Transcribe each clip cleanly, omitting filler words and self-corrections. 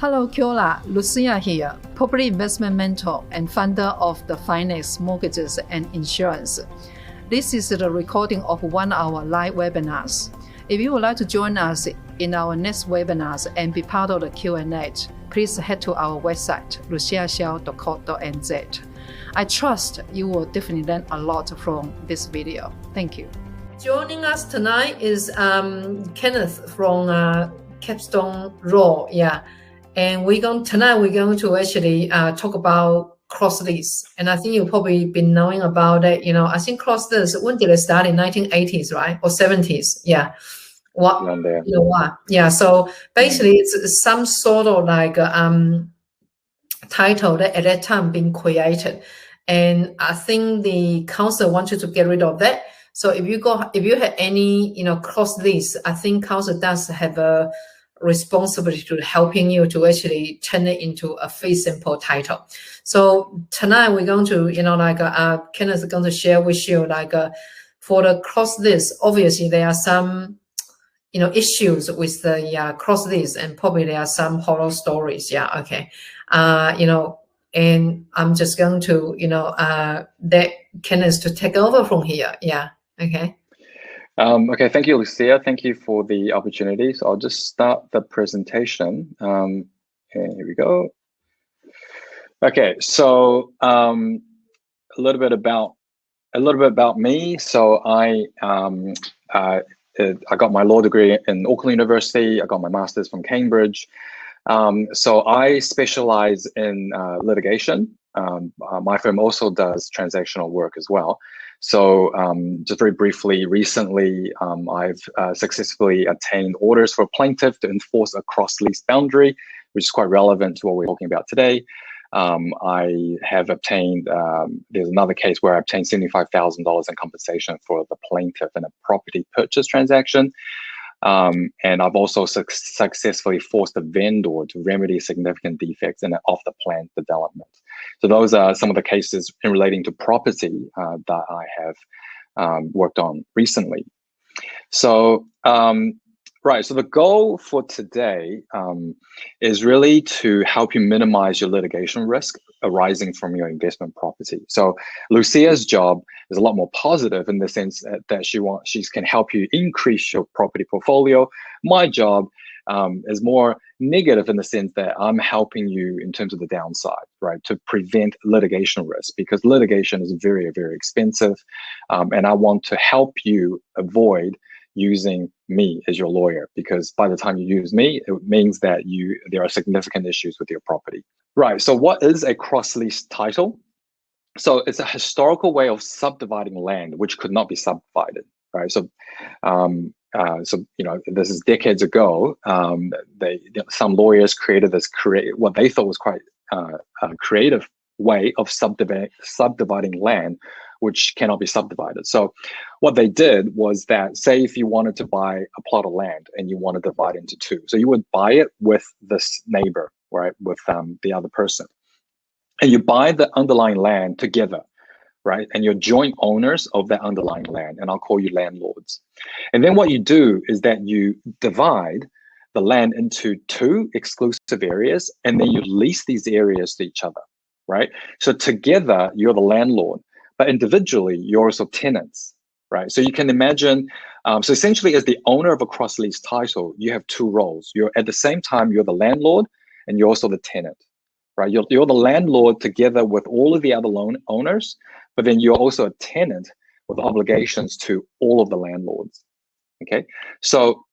Hello, Kiola. Lucia here, property investment mentor and founder of the Finax Mortgages and Insurance. This is the recording of 1 hour live webinars. If you would like to join us in our next webinars and be part of the Q&A, please head to our website, luciaxiao.co.nz. I trust you will definitely learn a lot from this video. Thank you. Joining us tonight is Kenneth from Capstone Law. And tonight we're going to actually talk about cross-lease. And I think you've probably been knowing about it. I think cross-lease, when did it start? In 1980s, right? Or 70s? Yeah. So basically it's some sort of like title that at that time being created. And I think the council wanted to get rid of that. So if you had any, cross-lease, I think council does have a responsibility to helping you to actually turn it into a fee simple title. So tonight we're going to, Kenneth is going to share with you, for the cross-lease, obviously there are some, issues with the cross-lease, and probably there are some horror stories. And I'm just going to, let Kenneth to take over from here. Okay. Okay, thank you, Lucia. Thank you for the opportunity. So I'll just start the presentation. And here we go. Okay, so a little bit about me. So I got my law degree in Auckland University. I got my master's from Cambridge. So I specialize in litigation. My firm also does transactional work as well. So just very briefly, recently, I've successfully obtained orders for a plaintiff to enforce a cross-lease boundary, which is quite relevant to what we're talking about today. I have obtained, there's another case where I obtained $75,000 in compensation for the plaintiff in a property purchase transaction. And I've also successfully forced a vendor to remedy significant defects in an off-the-plan development. So those are some of the cases in relating to property that I have worked on recently. So, right, so the goal for today is really to help you minimize your litigation risk arising from your investment property. So Lucia's job is a lot more positive in the sense that she can help you increase your property portfolio. My job is more negative in the sense that I'm helping you in terms of the downside, right? To prevent litigation risk, because litigation is very, very expensive. And I want to help you avoid using me as your lawyer, because by the time you use me, it means that there are significant issues with your property. Right, so what is a cross-lease title? So it's a historical way of subdividing land which could not be subdivided, right? So, this is decades ago. Some lawyers created what they thought was quite a creative way of subdividing land which cannot be subdivided. So what they did was that, say if you wanted to buy a plot of land and you want to divide into two, so you would buy it with this neighbor, right, with the other person, and you buy the underlying land together, right, and you're joint owners of that underlying land, and I'll call you landlords. And then what you do is that you divide the land into two exclusive areas, and then you lease these areas to each other, right? So together you're the landlord, but individually you're also tenants, right? So you can imagine, so essentially as the owner of a cross-lease title, you have two roles. You're at the same time, you're the landlord and you're also the tenant, right? You're the landlord together with all of the other owners, but then you're also a tenant with obligations to all of the landlords, okay? So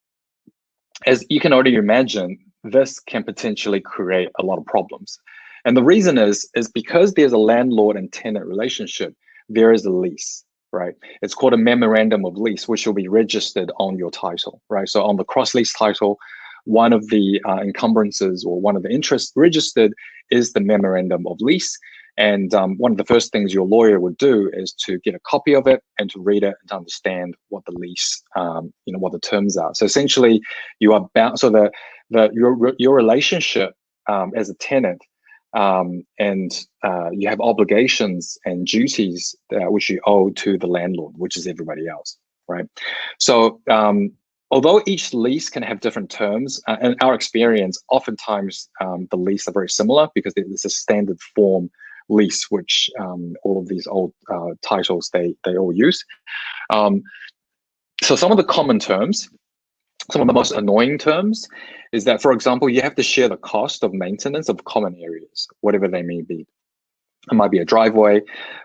as you can already imagine, this can potentially create a lot of problems. And the reason is because there's a landlord and tenant relationship, there is a lease, right? It's called a memorandum of lease, which will be registered on your title, right? So on the cross-lease title, one of the encumbrances or one of the interests registered is the memorandum of lease. And one of the first things your lawyer would do is to get a copy of it and to read it and to understand what the lease, what the terms are. So essentially, you are bound. So your relationship as a tenant, and you have obligations and duties which you owe to the landlord, which is everybody else, right? So although each lease can have different terms, in our experience, oftentimes the lease are very similar because it's a standard form lease, which all of these old titles they all use. So some of the common terms, some of the most annoying terms, is that, for example, you have to share the cost of maintenance of common areas, whatever they may be. It might be a driveway,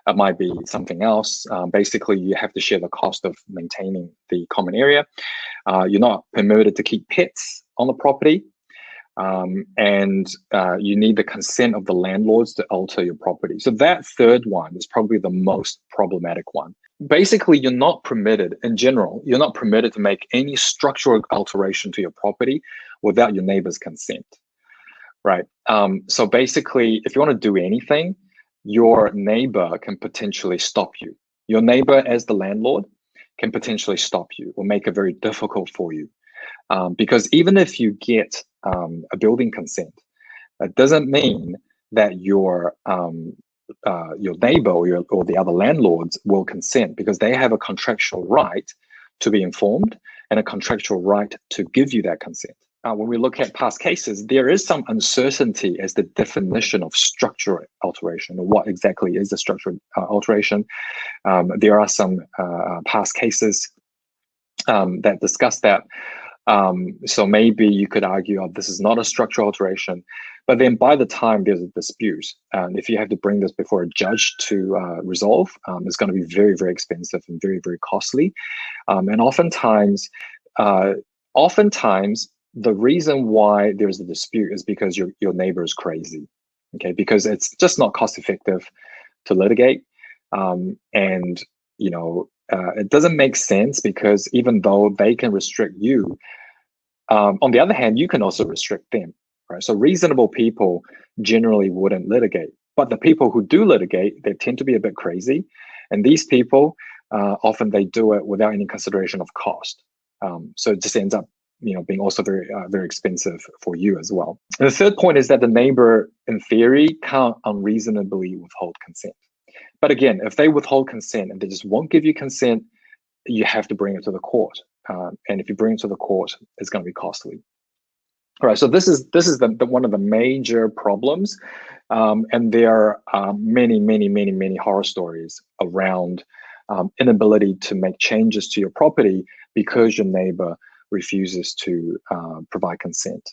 it might be something else. Basically, you have to share the cost of maintaining the common area. You're not permitted to keep pets on the property. And you need the consent of the landlords to alter your property. So that third one is probably the most problematic one. Basically, you're not permitted, in general, you're not permitted to make any structural alteration to your property without your neighbor's consent, right? So basically, if you want to do anything, your neighbor can potentially stop you. Your neighbor, as the landlord, can potentially stop you or make it very difficult for you. Because even if you get a building consent, that doesn't mean that your neighbor or the other landlords will consent, because they have a contractual right to be informed and a contractual right to give you that consent. When we look at past cases, there is some uncertainty as the definition of structural alteration, or what exactly is a structural alteration. There are some past cases that discuss that. So maybe you could argue, oh, this is not a structural alteration. But then by the time there's a dispute, if you have to bring this before a judge to resolve, it's going to be very, very expensive and very, very costly. And oftentimes, the reason why there's a dispute is because your neighbor is crazy, okay? Because it's just not cost effective to litigate. And, you know, it doesn't make sense, because even though they can restrict you, on the other hand, you can also restrict them, right? So reasonable people generally wouldn't litigate, but the people who do litigate, they tend to be a bit crazy. And these people, often they do it without any consideration of cost. So it just ends up, you know, being also very, very expensive for you as well. And the third point is that the neighbor, in theory, can't unreasonably withhold consent. But again, if they withhold consent and they just won't give you consent, you have to bring it to the court. And if you bring it to the court, it's going to be costly. All right, so this is one of the major problems, and there are many horror stories around inability to make changes to your property because your neighbor refuses to provide consent.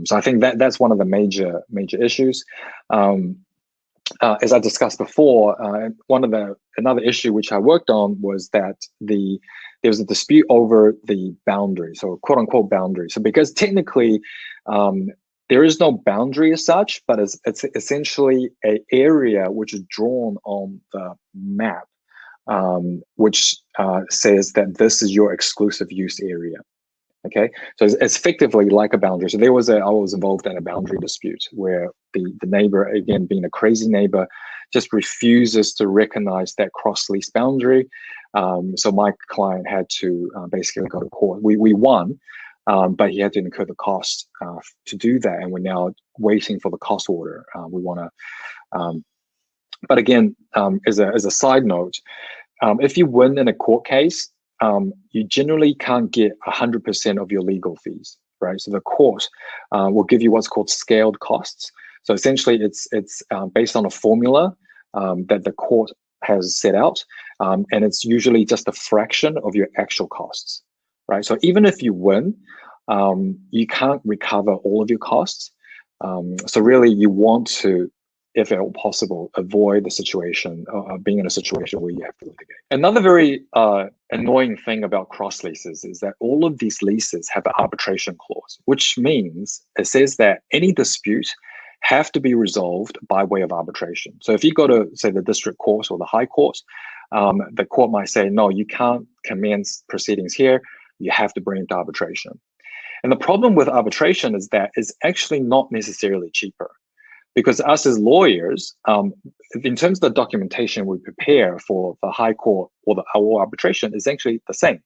So I think that's one of the major issues. As I discussed before, another issue which I worked on was that there was a dispute over the boundary, so quote unquote boundary. So because technically there is no boundary as such, but it's essentially an area which is drawn on the map, which says that this is your exclusive use area. Okay, so it's effectively like a boundary. So I was involved in a boundary dispute where the neighbor, again being a crazy neighbor, just refuses to recognize that cross-lease boundary. So my client had to basically go to court. We won, but he had to incur the cost to do that, and we're now waiting for the cost order. We want to, but again, as a side note, if you win in a court case, you generally can't get 100% of your legal fees, right? So the court will give you what's called scaled costs. So essentially, it's based on a formula that the court has set out, and it's usually just a fraction of your actual costs, right? So even if you win, you can't recover all of your costs. So really, you want to, if at all possible, avoid the situation, being in a situation where you have to litigate. Another very annoying thing about cross leases is that all of these leases have an arbitration clause, which means it says that any dispute have to be resolved by way of arbitration. So if you go to, say, the district court or the high court, the court might say, no, you can't commence proceedings here. You have to bring it to arbitration. And the problem with arbitration is that it's actually not necessarily cheaper. Because us as lawyers, in terms of the documentation we prepare for the high court or our arbitration, is actually the same.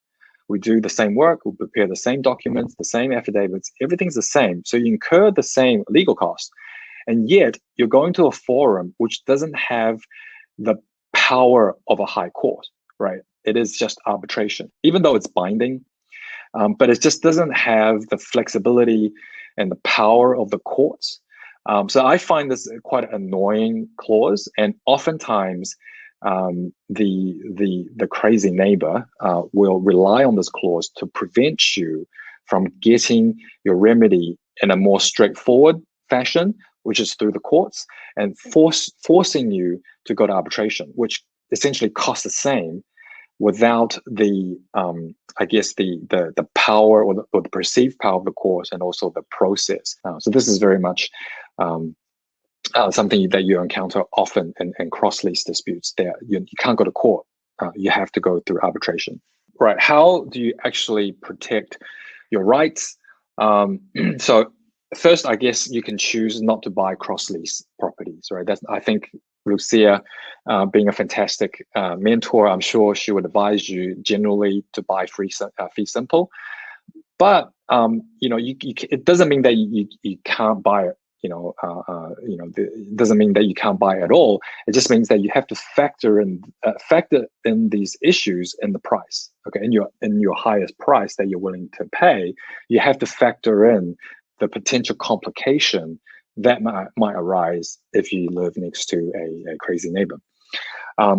We do the same work, we prepare the same documents, the same affidavits, everything's the same. So you incur the same legal costs, and yet you're going to a forum which doesn't have the power of a high court, right? It is just arbitration, even though it's binding. but it just doesn't have the flexibility and the power of the courts. So I find this quite an annoying clause, and oftentimes the crazy neighbor will rely on this clause to prevent you from getting your remedy in a more straightforward fashion, which is through the courts, and forcing you to go to arbitration, which essentially costs the same without the I guess the power or the perceived power of the courts, and also the process. So this is very much something that you encounter often in cross-lease disputes. There, you can't go to court. You have to go through arbitration. Right. How do you actually protect your rights? So first, I guess you can choose not to buy cross-lease properties, right? I think Lucia, being a fantastic mentor, I'm sure she would advise you generally to buy fee simple. But it doesn't mean that you can't buy it. It doesn't mean that you can't buy at all. It just means that you have to factor in these issues in the price. Okay, in your highest price that you're willing to pay, you have to factor in the potential complication that might arise if you live next to a crazy neighbor.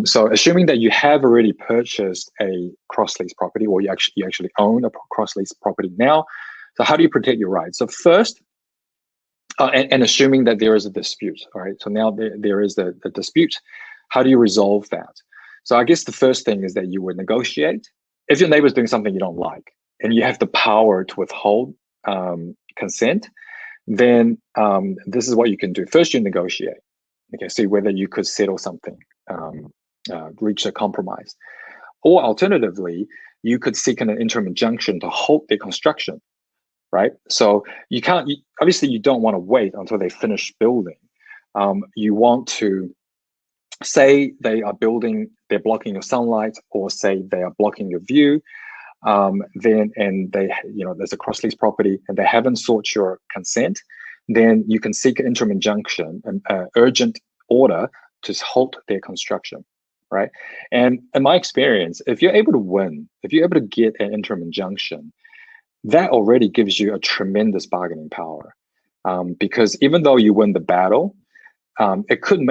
So assuming that you have already purchased a cross-lease property, or you actually own a cross-lease property now, so how do you protect your rights? So first, and assuming that there is a dispute, all right? So now there is a dispute. How do you resolve that? So I guess the first thing is that you would negotiate. If your neighbor is doing something you don't like, and you have the power to withhold consent, then this is what you can do. First, you negotiate. Okay, see whether you could settle something, reach a compromise. Or alternatively, you could seek an interim injunction to halt their construction, right? So you can't, obviously you don't want to wait until they finish building. You want to say they are building, they're blocking your sunlight, or say they are blocking your view, and there's a cross-lease property and they haven't sought your consent, then you can seek an interim injunction, an urgent order to halt their construction, right? And in my experience, if you're able to win, if you're able to get an interim injunction, that already gives you a tremendous bargaining power, because even though you win the battle,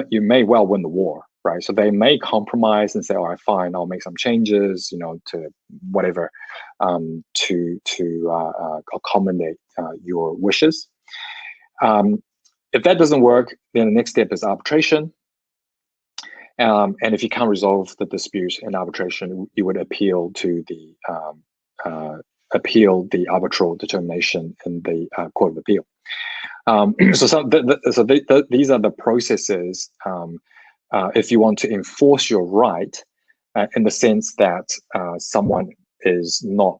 you may well win the war, right? So they may compromise and say, all right, fine, I'll make some changes, to whatever, to accommodate your wishes. If that doesn't work, then the next step is arbitration. And if you can't resolve the dispute in arbitration, you would appeal to the arbitral determination in the Court of Appeal. These are the processes if you want to enforce your right, in the sense that someone has not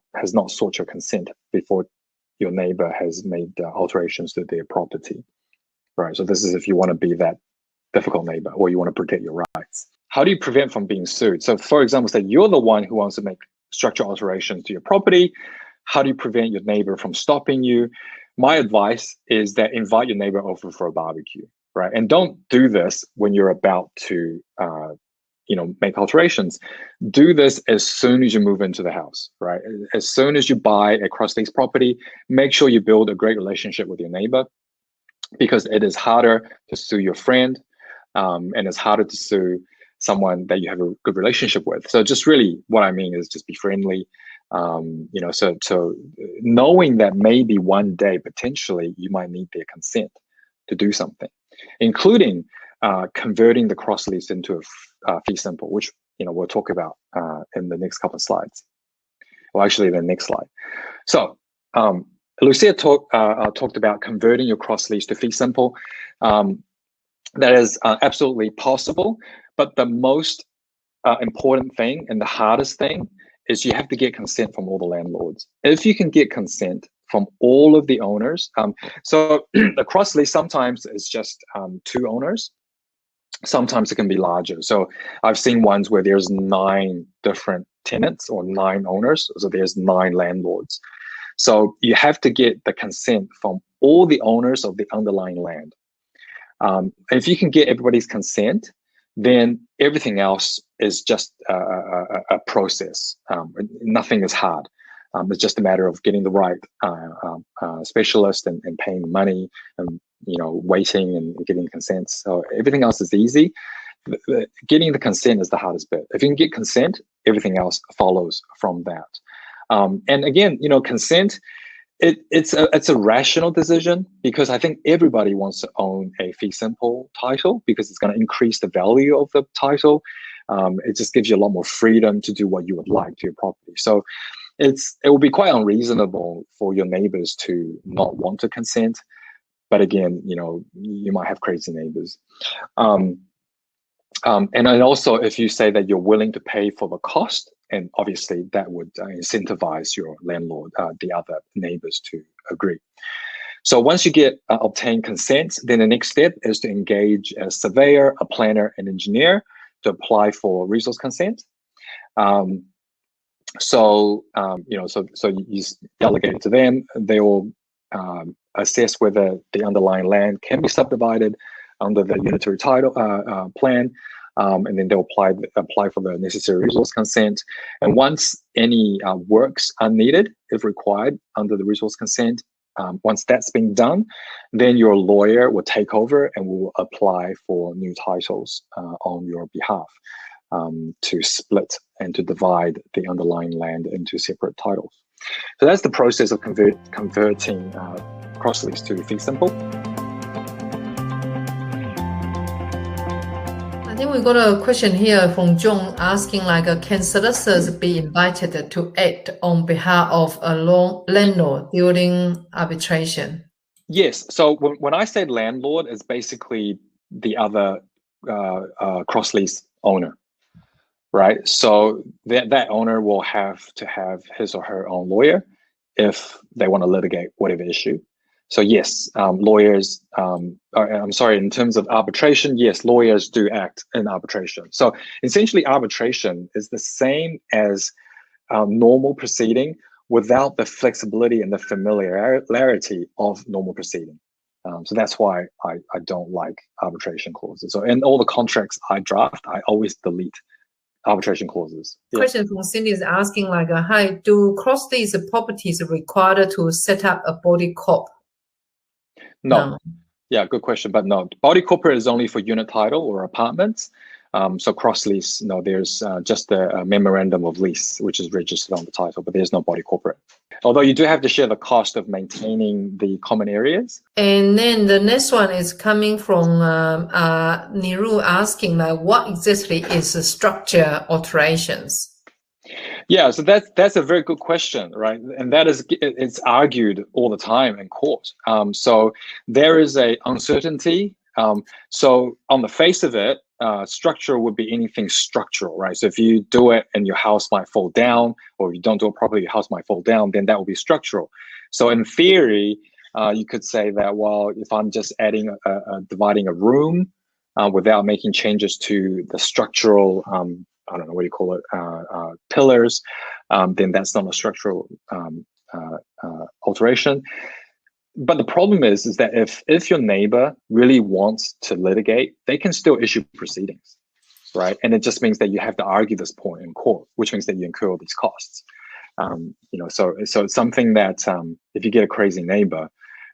sought your consent before your neighbor has made alterations to their property, right? So this is if you want to be that difficult neighbor, or you want to protect your rights. How do you prevent from being sued? So for example, say you're the one who wants to make structural alterations to your property. How do you prevent your neighbor from stopping you? My advice is that invite your neighbor over for a barbecue, right? And don't do this when you're about to make alterations. Do this as soon as you move into the house, right? As soon as you buy a cross-lease property, make sure you build a great relationship with your neighbor, because it is harder to sue your friend, and it's harder to sue someone that you have a good relationship with. So just really what I mean is just be friendly. So knowing that maybe one day potentially you might need their consent to do something, including converting the cross lease into a fee simple, which we'll talk about in the next couple of slides. Well, actually, the next slide. So Lucia talked about converting your cross lease to fee simple. That is absolutely possible, but the most important thing and the hardest thing is you have to get consent from all the landlords. If you can get consent from all of the owners, so the cross lease sometimes is just 2 owners. Sometimes it can be larger. So I've seen ones where there's 9 different tenants or 9 owners. So there's 9 landlords. So you have to get the consent from all the owners of the underlying land. If you can get everybody's consent, then everything else is just a process. Nothing is hard. It's just a matter of getting the right specialist and paying money and waiting and getting consent. So everything else is easy. Getting the consent is the hardest bit. If you can get consent, everything else follows from that. And again, consent. It's a rational decision, because I think everybody wants to own a fee simple title, because it's going to increase the value of the title. It just gives you a lot more freedom to do what you would like to your property. So it will be quite unreasonable for your neighbors to not want to consent. But again, you might have crazy neighbors. And then also, if you say that you're willing to pay for the cost, and obviously that would incentivize your landlord, the other neighbors, to agree. So once you get obtained consent, then the next step is to engage a surveyor, a planner, an engineer to apply for resource consent. So you delegate it to them. They will assess whether the underlying land can be subdivided under the unitary title plan. And then they'll apply for the necessary resource consent. And once any works are needed, if required, under the resource consent, once that's been done, then your lawyer will take over and will apply for new titles on your behalf to split and to divide the underlying land into separate titles. So that's the process of converting cross-lease to fee simple. I think we got a question here from John asking, can solicitors be invited to act on behalf of a landlord during arbitration? Yes. So when I say landlord, it's basically the other cross-lease owner, right? So that owner will have to have his or her own lawyer if they want to litigate whatever issue. So yes, lawyers, in terms of arbitration, yes, lawyers do act in arbitration. So essentially arbitration is the same as normal proceeding without the flexibility and the familiarity of normal proceeding. So that's why I don't like arbitration clauses. So in all the contracts I draft, I always delete arbitration clauses. Yeah. Question from Cindy is asking, hi, do cross-lease properties required to set up a body corp? No. Yeah, good question. But no, body corporate is only for unit title or apartments. So cross-lease, no, there's just a memorandum of lease, which is registered on the title, but there's no body corporate. Although you do have to share the cost of maintaining the common areas. And then the next one is coming from Niru asking, what exactly is structure alterations? Yeah, so that's a very good question, right? And it's argued all the time in court. So there is a uncertainty. So on the face of it, structure would be anything structural, right? So if you do it and your house might fall down, or if you don't do it properly, your house might fall down, then that will be structural. So in theory, you could say that, well, if I'm just adding dividing a room without making changes to the structural I don't know what you call it, pillars, then that's not a structural alteration. But the problem is that if your neighbor really wants to litigate, they can still issue proceedings, right? And it just means that you have to argue this point in court, which means that you incur all these costs. So it's something that if you get a crazy neighbor,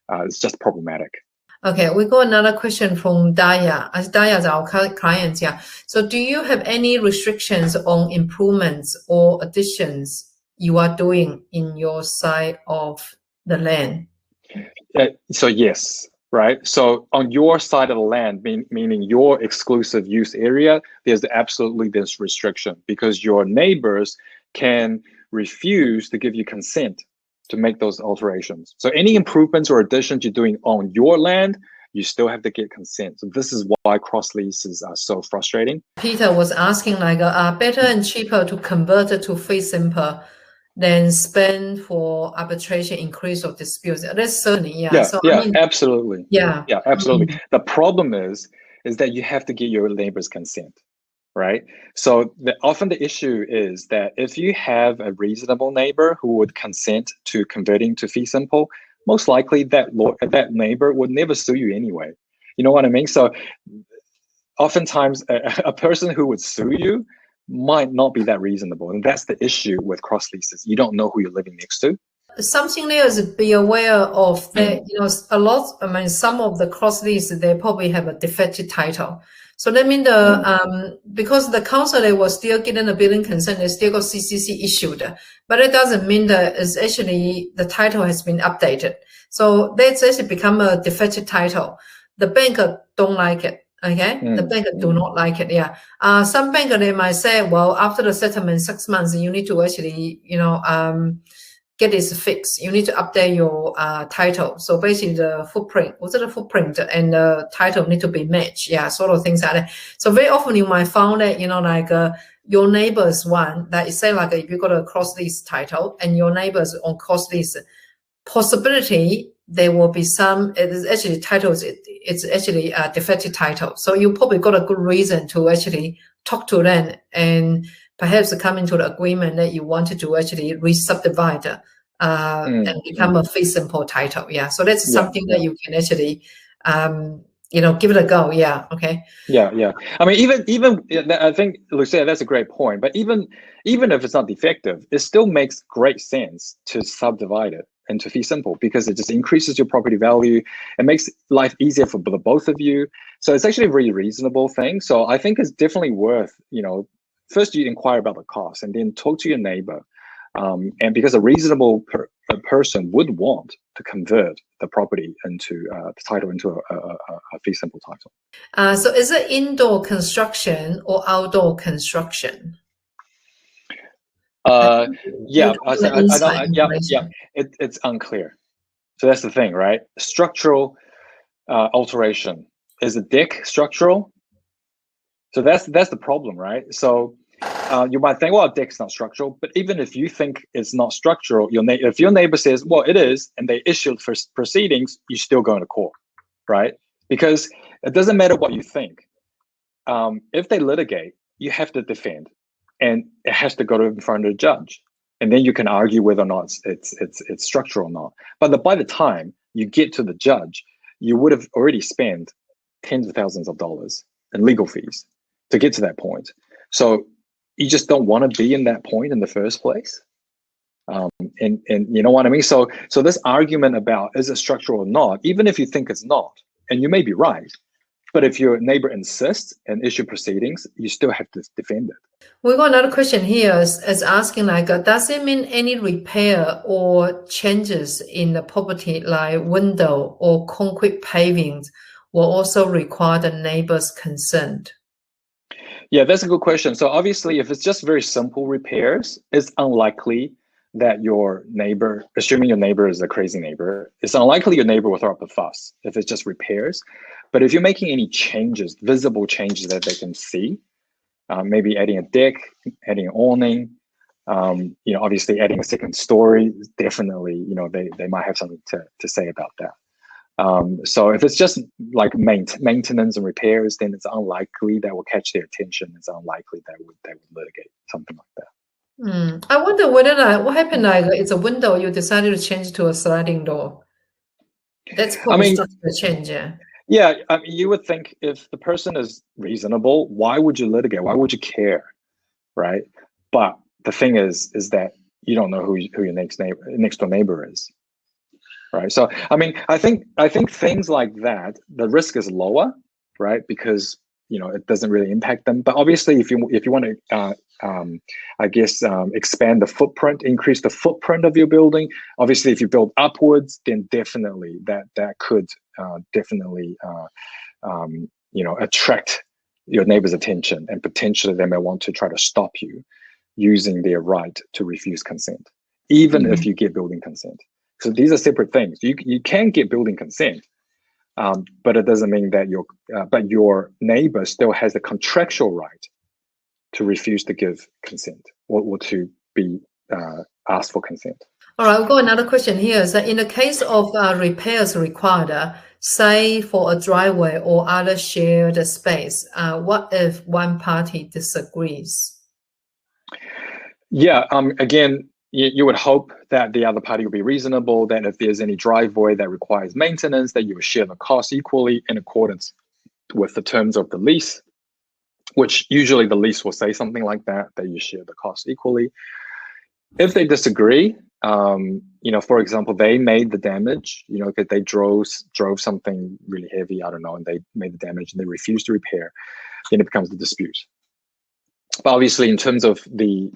it's just problematic. Okay, we got another question from Daya. As Daya is our client, yeah. So do you have any restrictions on improvements or additions you are doing in your side of the land? So yes, right? So on your side of the land, meaning your exclusive use area, there's absolutely this restriction, because your neighbors can refuse to give you consent to make those alterations. So any improvements or additions you're doing on your land, you still have to get consent. So this is why cross leases are so frustrating. Peter was asking, better and cheaper to convert it to fee simple than spend for arbitration increase of disputes. That's certainly, yeah. Yeah, so, absolutely. Yeah. Yeah, absolutely. Mm-hmm. The problem is that you have to get your neighbor's consent. Right. So often the issue is that if you have a reasonable neighbor who would consent to converting to fee simple, most likely that neighbor would never sue you anyway. You know what I mean? So oftentimes a person who would sue you, might not be that reasonable. And that's the issue with cross leases. You don't know who you're living next to. Something else to be aware of that, some of the cross lease, they probably have a defective title. So that means because the council, they was still getting the building consent, they still got CCC issued, but it doesn't mean that it's actually the title has been updated. So that's actually become a defective title. The bank don't like it. Okay, the bank do not like it. Yeah, some bank they might say, well, after the settlement 6 months, you need to actually, get this fixed. You need to update your title. So basically, the footprint, and the title need to be matched. Yeah, sort of things like that. So very often you might find that your neighbor's one that is say like if you got a cross lease title and your neighbor's on cross lease, possibility there will be some. It is actually titles. It's actually a defective title. So you probably got a good reason to actually talk to them and perhaps come into the agreement that you wanted to actually re-subdivide and become a fee simple title. Yeah. So that's something that you can actually, give it a go. Yeah. Okay. Yeah. I mean, even I think, Lucia, that's a great point. But even if it's not defective, it still makes great sense to subdivide it into fee simple because it just increases your property value. It makes life easier for the both of you. So it's actually a really reasonable thing. So I think it's definitely worth, first you inquire about the cost and then talk to your neighbor. And because a reasonable person would want to convert the property into the title into a fee simple title. So is it indoor construction or outdoor construction? It's unclear. So that's the thing, right? Structural alteration. Is a deck structural? So that's the problem, right? So you might think, well, a deck's not structural, but even if you think it's not structural, if your neighbor says, well, it is, and they issued for proceedings, you still go to court, right? Because it doesn't matter what you think. If they litigate, you have to defend, and it has to go in front of the judge, and then you can argue whether or not it's structural or not. But by the time you get to the judge, you would have already spent tens of thousands of dollars in legal fees to get to that point. So you just don't want to be in that point in the first place. And you know what I mean? So this argument about is it structural or not, even if you think it's not, and you may be right, but if your neighbor insists and issue proceedings, you still have to defend it. We got another question here is asking does it mean any repair or changes in the property like window or concrete paving will also require the neighbor's consent? Yeah, that's a good question. So obviously, if it's just very simple repairs, it's unlikely that your neighbor, assuming your neighbor is a crazy neighbor, it's unlikely your neighbor will throw up a fuss if it's just repairs. But if you're making any changes, visible changes that they can see, maybe adding a deck, adding an awning, obviously adding a second story, definitely, they might have something to say about that. So if it's just like maintenance and repairs, then it's unlikely that will catch their attention. It's unlikely that they would litigate something like that. I wonder whether what happened it's a window you decided to change to a sliding door. That's probably a change, yeah. Yeah, you would think if the person is reasonable, why would you litigate? Why would you care, right? But the thing is that you don't know who your next door neighbor is. Right. So, I think things like that, the risk is lower, right? Because, it doesn't really impact them. But obviously, if you want to, expand the footprint, increase the footprint of your building, obviously, if you build upwards, then definitely that could attract your neighbor's attention, and potentially they may want to try to stop you using their right to refuse consent, even if you get building consent. So these are separate things. You can get building consent, but it doesn't mean that your neighbor still has the contractual right to refuse to give consent or to be asked for consent. All right, we've got another question here. So in the case of repairs required, say for a driveway or other shared space, what if one party disagrees? Yeah, again, you would hope that the other party will be reasonable, that if there's any driveway that requires maintenance, that you will share the cost equally in accordance with the terms of the lease. which usually the lease will say something like that you share the cost equally. If they disagree, for example, they made the damage, that they drove something really heavy, I don't know, and they made the damage and they refused to repair, then it becomes a dispute. But obviously, in terms of the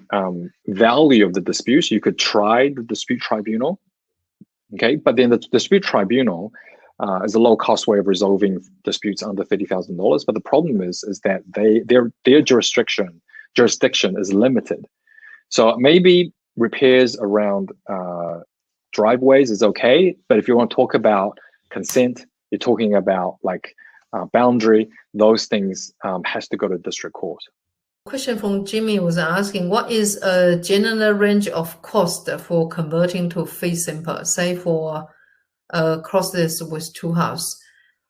value of the dispute, you could try the dispute tribunal, okay? But then the dispute tribunal is a low-cost way of resolving disputes under $30,000. But the problem is that their jurisdiction is limited. So maybe repairs around driveways is okay, but if you want to talk about consent, you're talking about like boundary, those things has to go to district court. Question from Jimmy was asking, what is a general range of cost for converting to fee simple, say for cross-lease with two house?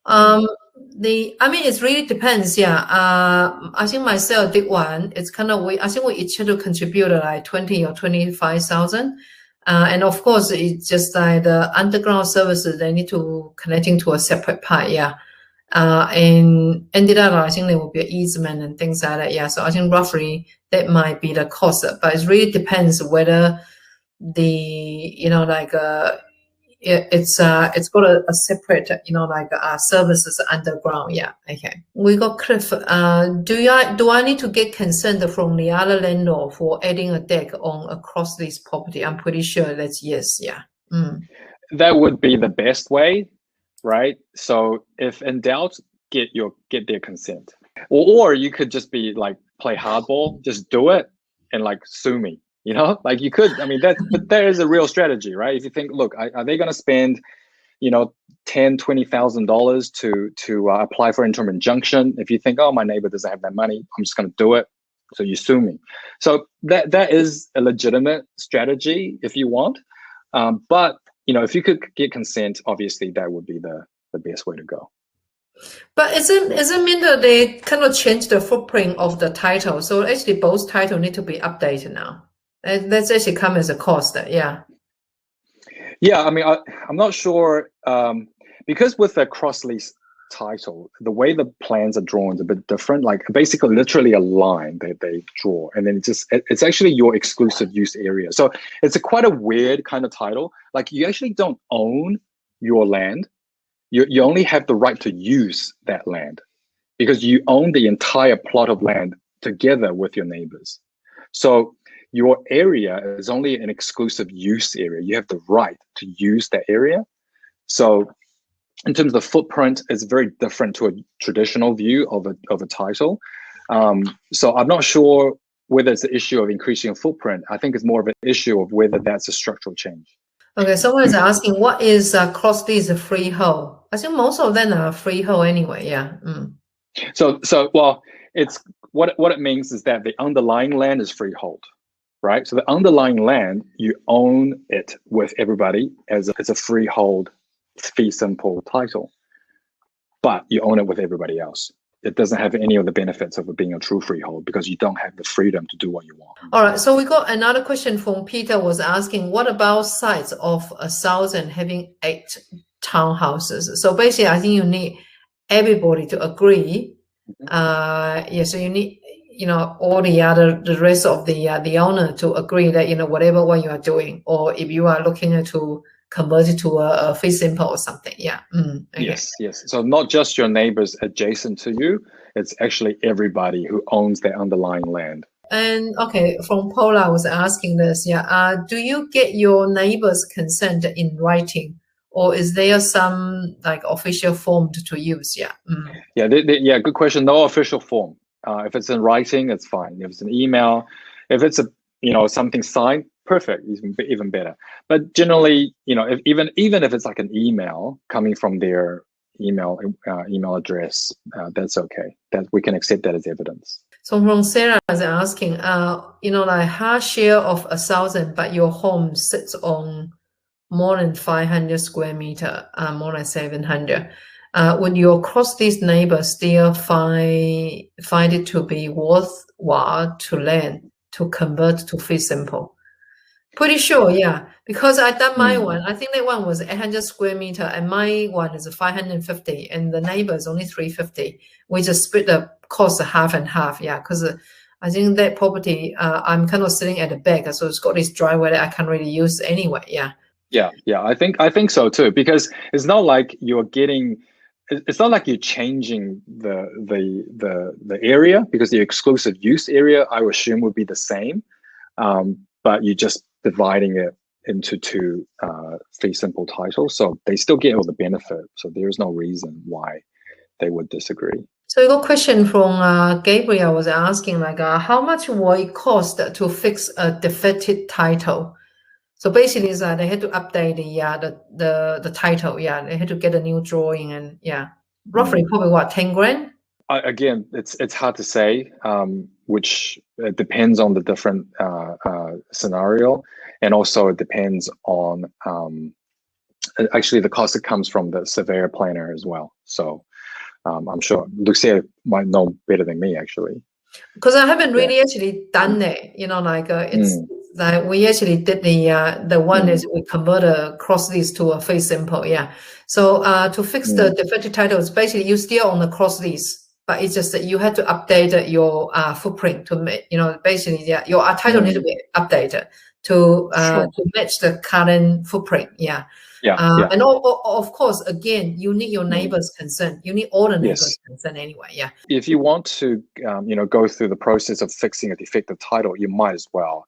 It really depends. Yeah. I think myself did one. It's kind of I think we each had to contribute like 20 or 25,000. And of course, it's just like the underground services, they need to connecting to a separate part. Yeah. And ended up, I think there will be an easement and things like that. Yeah. So I think roughly that might be the cost, but it really depends whether it's got a separate, services underground. Yeah. Okay. We got Cliff. Do I need to get consent from the other landlord for adding a deck on a cross-lease property? I'm pretty sure that's yes. Yeah. That would be the best way, right? So if in doubt, get their consent, or you could just be like play hardball, just do it and like sue me. Like you could, but there is a real strategy, right? If you think, look, are they going to spend, $10,000-$20,000 to apply for interim injunction? If you think, oh, my neighbor doesn't have that money, I'm just going to do it. So you sue me. So that is a legitimate strategy if you want. But, if you could get consent, obviously that would be the best way to go. But does it mean that they kind of change the footprint of the title? So actually both titles need to be updated now. That's actually come as a cost, yeah. Yeah, I'm not sure, because with the cross-lease title, the way the plans are drawn is a bit different. Like basically, literally a line that they draw, and then it's actually your exclusive use area. So it's quite a weird kind of title. Like you actually don't own your land. You only have the right to use that land because you own the entire plot of land together with your neighbors. So your area is only an exclusive use area. You have the right to use that area. So in terms of the footprint, it's very different to a traditional view of a title. So I'm not sure whether it's an issue of increasing footprint. I think it's more of an issue of whether that's a structural change. Okay, someone is asking, what is cross-lease freehold? I think most of them are freehold anyway, yeah. So well, it's what it means is that the underlying land is freehold. Right, so the underlying land, you own it with everybody as a freehold fee simple title, but you own it with everybody else. It doesn't have any of the benefits of it being a true freehold because you don't have the freedom to do what you want. All right, so we got another question from Peter was asking, what about sites of 1,000 having 8 townhouses? So basically, I think you need everybody to agree. So you need all the rest of the owner to agree that whatever one you are doing, or if you are looking to convert it to a fee simple or something. Yeah. Okay. Yes. So not just your neighbors adjacent to you, it's actually everybody who owns their underlying land. And okay, from Paula was asking this. Yeah. Do you get your neighbors' consent in writing, or is there some like official form to use? Yeah. Yeah. Good question. No official form. If it's in writing, it's fine. If it's an email, if it's something signed, perfect, even better. But generally, if even if it's like an email coming from their email address, that's okay. That we can accept that as evidence. So from Sarah is asking, like her share of 1,000, but your home sits on more than 500 square meter, more than 700. Would your cross-lease neighbor still find it to be worthwhile to convert to fee simple? Pretty sure, yeah. Because I done my one. I think that one was 800 square meter, and my one is 550, and the neighbor is only 350. We just split the cost half and half, yeah. Because I think that property, I'm kind of sitting at the back, so it's got this driveway that I can't really use anyway, yeah. Yeah. I think so too, because it's not like you're getting. It's not like you're changing the area, because the exclusive use area, I would assume, would be the same, but you're just dividing it into two fee simple titles, so they still get all the benefit. So there's no reason why they would disagree. So a question from Gabriel was asking, like, how much will it cost to fix a defective title? So basically, is they had to update the title. Yeah, they had to get a new drawing, and roughly probably what, 10 grand? Again, it's hard to say, which depends on the different scenario, and also it depends on actually the cost that comes from the surveyor planner as well. So I'm sure Lucia might know better than me, actually. Because I haven't really actually done that, like it's like we actually did the one is we converted Cross-lease to a fee simple, yeah. So to fix the defective titles, basically you still on the Cross-lease, but it's just that you had to update your footprint to make, basically, your title needs to be updated to match the current footprint, yeah. And of course, again, you need your neighbor's consent. You need all the neighbors' consent anyway. Yeah. If you want to, go through the process of fixing a defective title, you might as well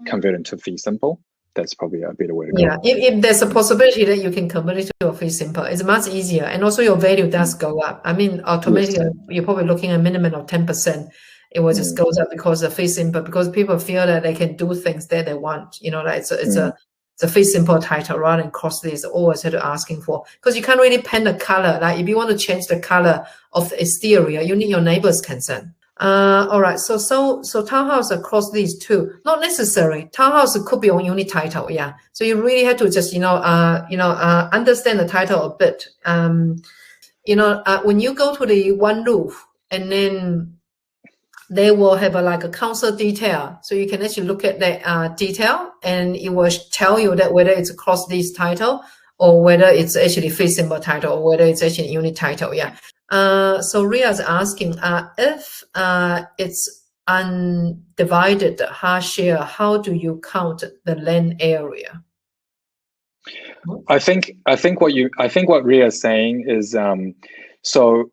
convert it to fee simple. That's probably a better way to go. Yeah. If there's a possibility that you can convert it to a fee simple, it's much easier, and also your value does go up. I mean, automatically, you're probably looking at a minimum of 10%. It will just goes up because of fee simple, because people feel that they can do things that they want. Like it's a fee simple title rather than Cross-lease. Always had to asking for, because you can't really paint the color. Like if you want to change the color of the exterior, you need your neighbor's consent. All right. So townhouse are Cross-lease too. Not necessary. Townhouse could be on unit title. Yeah. So you really have to just understand the title a bit. When you go to the one roof, and then they will have a council detail, so you can actually look at that detail, and it will tell you that whether it's a Cross-lease title or whether it's actually fee simple title or whether it's actually unit title. Yeah. So Ria's asking, if it's undivided half share, how do you count the land area? I think what Ria is saying is so.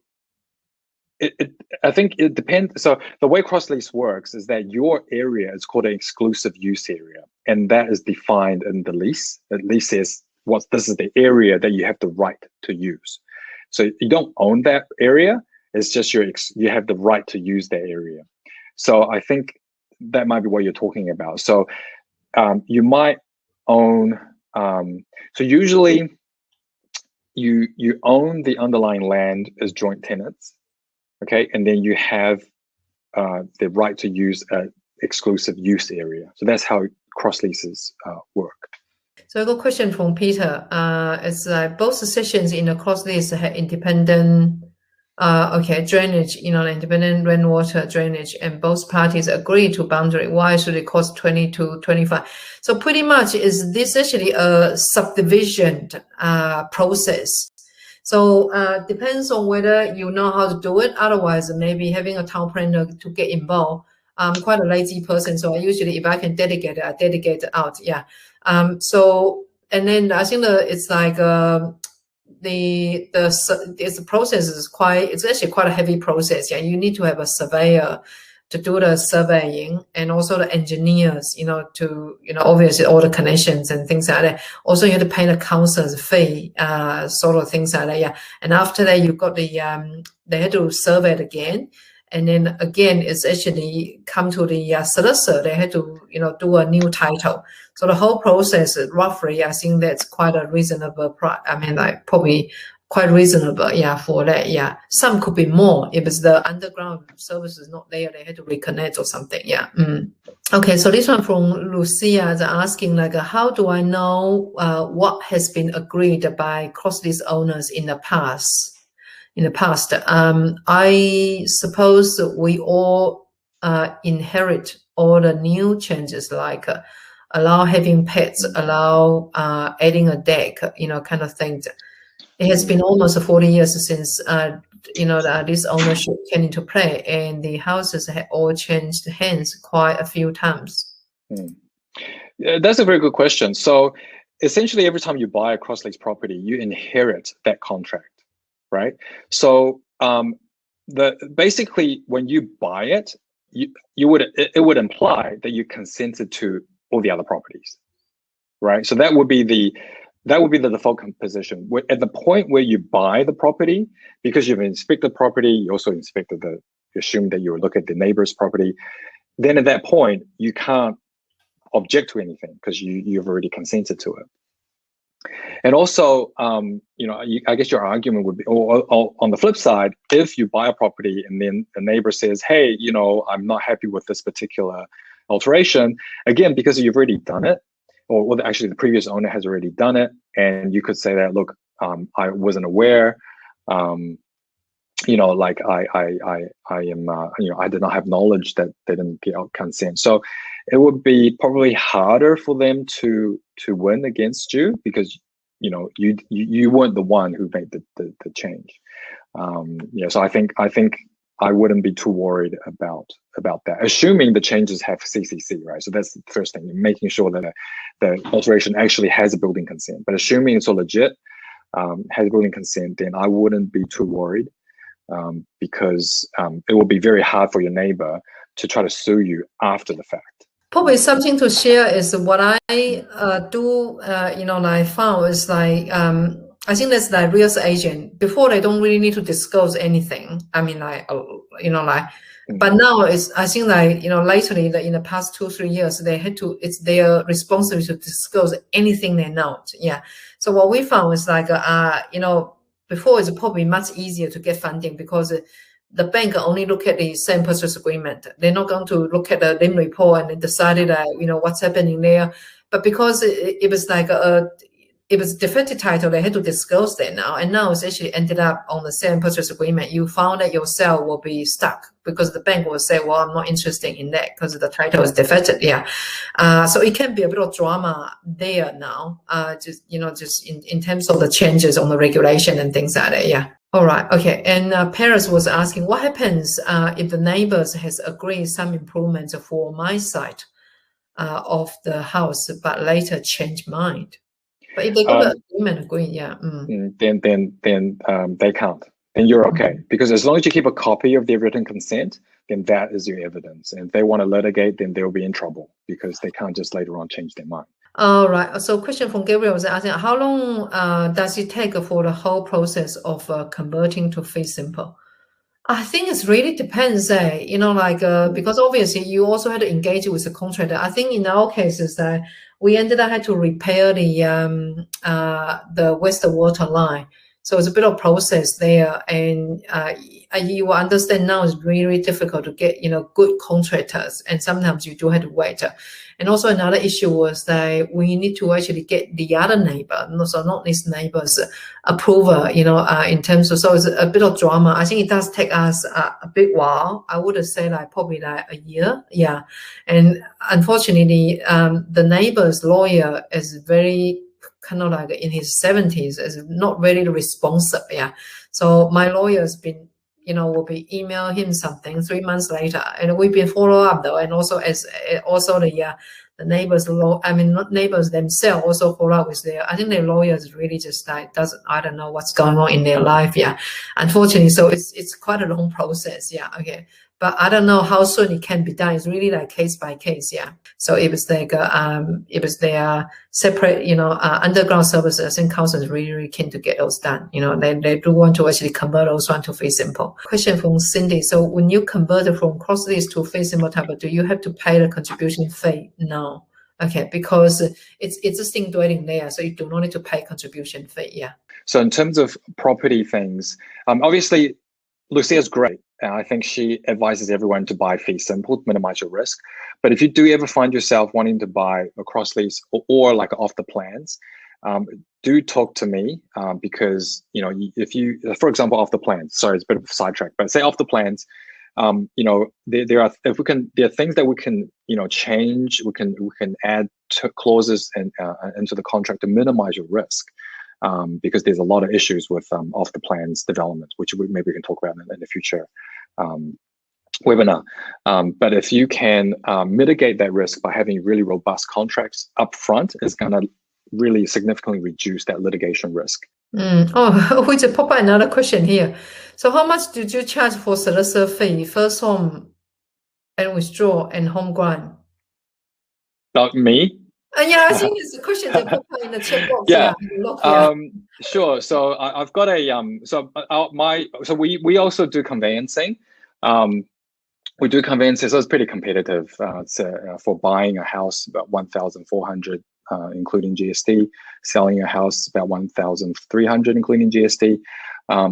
I think it depends. So the way Cross-lease works is that your area is called an exclusive use area, and that is defined in the lease. The lease says this is the area that you have the right to use. So you don't own that area. It's just you have the right to use that area. So I think that might be what you're talking about. So you might own. So usually you own the underlying land as joint tenants. Okay, and then you have the right to use an exclusive use area. So that's how Cross-leases work. So I got a question from Peter. It's both sections in the Cross-lease have independent drainage, independent rainwater drainage, and both parties agree to boundary. Why should it cost 20 to 25? So pretty much is this actually a subdivision process. So depends on whether you know how to do it. Otherwise, maybe having a town planner to get involved. I'm quite a lazy person, so I usually, if I can dedicate it, I dedicate it out. Yeah. So, and then I think it's like the process is it's actually quite a heavy process. Yeah, you need to have a surveyor to do the surveying, and also the engineers, to, obviously all the connections and things like that. Also, you have to pay the council's fee, sort of things like that. Yeah. And after that, you've got they had to survey it again. And then again, it's actually come to the solicitor. They had to, do a new title. So the whole process, roughly, I think that's quite a reasonable price. I mean, like probably quite reasonable, yeah, for that, yeah. Some could be more if it's the underground service is not there, they had to reconnect or something, yeah. Okay, so this one from Lucia is asking, like, how do I know what has been agreed by Cross-lease owners in the past? I suppose we all inherit all the new changes, like allow having pets, allow adding a deck, kind of things. It has been almost 40 years since this ownership came into play, and the houses have all changed hands quite a few times. Yeah, that's a very good question. So essentially, every time you buy a cross-lease property, you inherit that contract, right? So basically, when you buy it, it would imply that you consented to all the other properties, right? So that would be the default position. At the point where you buy the property, because you've inspected the property, you also inspected you assume that you would look at the neighbor's property. Then at that point, you can't object to anything because you've already consented to it. And also, I guess your argument would be, or on the flip side, if you buy a property and then the neighbor says, hey, I'm not happy with this particular alteration, again, because you've already done it, or actually the previous owner has already done it, and you could say that, look, I wasn't aware, like I did not have knowledge that they didn't get consent. So it would be probably harder for them to win against you because you weren't the one who made the change. So I think I wouldn't be too worried about that, assuming the changes have CCC, right? So that's the first thing, making sure that the alteration actually has a building consent. But assuming it's all legit, has building consent, then I wouldn't be too worried, because it will be very hard for your neighbor to try to sue you after the fact. Probably something to share is what I I found is like, I think that's like real estate agent. Before, they don't really need to disclose anything. I mean, but now I think lately, in the past 2-3 years, it's their responsibility to disclose anything they know. Yeah. So what we found is like, before it's probably much easier to get funding because the bank only look at the same purchase agreement. They're not going to look at the LIM report and decided what's happening there. But because it was like it was defective title, they had to disclose that now. And now it's actually ended up on the same purchase agreement. You found that your sale will be stuck because the bank will say, well, I'm not interested in that because the title is defective. Yeah. So it can be a bit of drama there now, just in terms of the changes on the regulation and things like that. Yeah. All right. Okay. And Paris was asking, what happens if the neighbors has agreed some improvements for my side of the house, but later change mind? But if they got an agreement, agree, yeah. Then they can't. Then you're okay, because as long as you keep a copy of their written consent, then that is your evidence. And if they want to litigate, then they'll be in trouble because they can't just later on change their mind. All right. So question from Gabriel was asking, how long does it take for the whole process of converting to fee simple? I think it really depends, because obviously you also had to engage with the contractor. I think in our cases that we ended up had to repair the waste water line. So it's a bit of process there, and you will understand now it's really difficult to get good contractors, and sometimes you do have to wait. And also another issue was that we need to actually get the other neighbor, so not this neighbor's approval, in terms of, so it's a bit of drama. I think it does take us a big while. I would say probably a year, yeah. And unfortunately, the neighbor's lawyer is very kind of like in his 70s, is not really responsive, yeah. So my lawyer has been, will be email him something 3 months later, and we've been follow up though, and also the neighbors, not neighbors themselves also follow up with I think their lawyers really just I don't know what's going on in their life, yeah. Unfortunately, so it's quite a long process, yeah. Okay. But I don't know how soon it can be done. It's really like case by case, yeah. So it was like their separate, underground services. I think council is really, really keen to get those done. They do want to actually convert those one to fee simple. Question from Cindy. So when you convert it from cross-lease to fee simple type, do you have to pay the contribution fee? No. Okay, because it's existing dwelling there, so you do not need to pay contribution fee, yeah. So in terms of property things, obviously Lucia's great. I think she advises everyone to buy fee simple to minimize your risk. But if you do ever find yourself wanting to buy a cross lease or like off the plans, do talk to me, because if you, for example, off the plans. Sorry, it's a bit of a sidetrack, but say off the plans. There are things that we can change. We can add clauses into the contract to minimize your risk, because there's a lot of issues with off the plans development, which maybe we can talk about in the future webinar. But if you can mitigate that risk by having really robust contracts up front, is going to really significantly reduce that litigation risk. Oh, we just pop up another question here. So how much did you charge for solicitor fee, first home and withdraw and home grant? Not me? Yeah, I think it's a question that pop up in the chat box. Yeah. Look here. Sure. So I've got a so we also do conveyancing. We do conveyancing, so it's pretty competitive. For buying a house, about 1,400, including GST. Selling a house, about 1,300, including GST.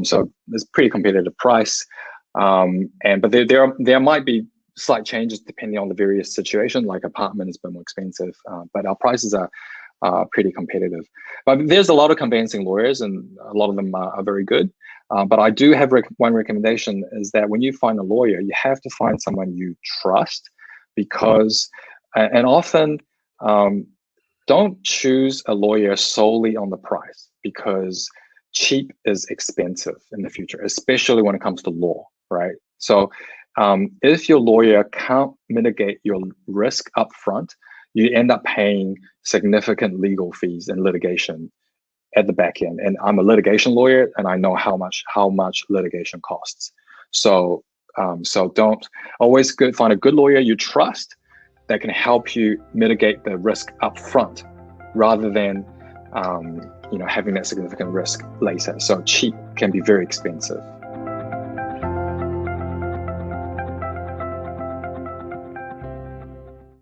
So it's pretty competitive price. But there might be slight changes depending on the various situations. Like apartment is a bit more expensive, but our prices are pretty competitive. But there's a lot of conveyancing lawyers, and a lot of them are very good. But I do have one recommendation, is that when you find a lawyer, you have to find someone you trust, because, and often, don't choose a lawyer solely on the price, because cheap is expensive in the future, especially when it comes to law, right? So if your lawyer can't mitigate your risk up front, you end up paying significant legal fees and litigation at the back end. And I'm a litigation lawyer, and I know how much litigation costs. So don't always find a good lawyer you trust that can help you mitigate the risk up front, rather than having that significant risk later. So cheap can be very expensive.